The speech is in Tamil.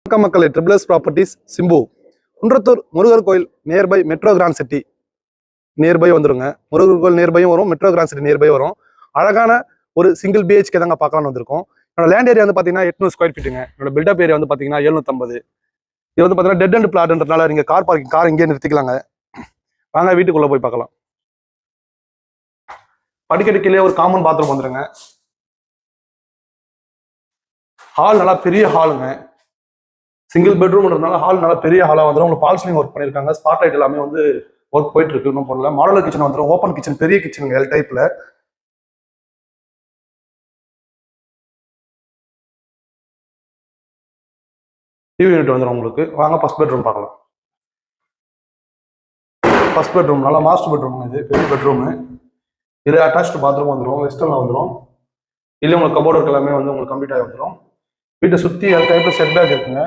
வணக்கம் மக்களே, ட்ரிபிள்எஸ் ப்ராப்பர்ட்டிஸ் சிம்பு குன்றத்தூர் முருகர் கோயில் nearby metro grand city nearby வந்துருங்க. முருகர் கோயில் நியர்பையும் வரும், மெட்ரோ கிராண்ட் சிட்டி நியர்பை வரும். அழகான ஒரு சிங்கிள் பிஹெச்கே தாங்க பார்க்கலாம்னு வந்திருக்கோம். என்னோட லேண்ட் ஏரியா வந்து பார்த்தீங்கன்னா 800 ஸ்கொயர் ஃபீட்டுங்க. என்னோட பில்டப் ஏரியா வந்து பார்த்தீங்கன்னா 750. இது வந்து பார்த்தீங்கன்னா டெட் அண்ட் பிளாட்ன்றதுனால நீங்கள் கார் பார்க்கிங் கார் இங்கே நிறுத்திக்கலாங்க. வாங்க வீட்டுக்குள்ளே போய் பார்க்கலாம். படிக்கட்டு கீழே ஒரு காமன் பாத்ரூம் வந்துருங்க. ஹால் நல்லா பெரிய ஹாலுங்க. சிங்கிள் பெட்ரூம்ன்றதுனால ஹால் நல்லா பெரிய ஹாலாக வந்துடும். உங்களுக்கு ஃபால் சீலிங் ஒர்க் பண்ணியிருக்காங்க. ஸ்பாட் லைட் எல்லாமே வந்து ஒர்க் போயிட்டு இருக்கு. இன்னும் போடல. மாடலர் கிச்சன் வந்துடும். ஓப்பன் கிச்சன், பெரிய கிச்சன் எல் டைப்ல. டிவி யூனிட் வந்துடும் உங்களுக்கு. வாங்க ஃபர்ஸ்ட் பெட்ரூம் பார்க்கலாம். ஃபர்ஸ்ட் பெட்ரூம் நல்லா மாஸ்டர் பெட்ரூம். இது பெரிய பெட்ரூமு. இது அட்டாச்டு பாத்ரூம் வந்துடும். வெஸ்டர்னில் வந்துடும். இல்லை உங்களுக்கு கபோர்டு எல்லாமே வந்து உங்களுக்கு கம்ப்ளீட் ஆகி வந்துடும். வீட்டை சுற்றி எல் டைப்ல செட் பேக் இருக்குங்க.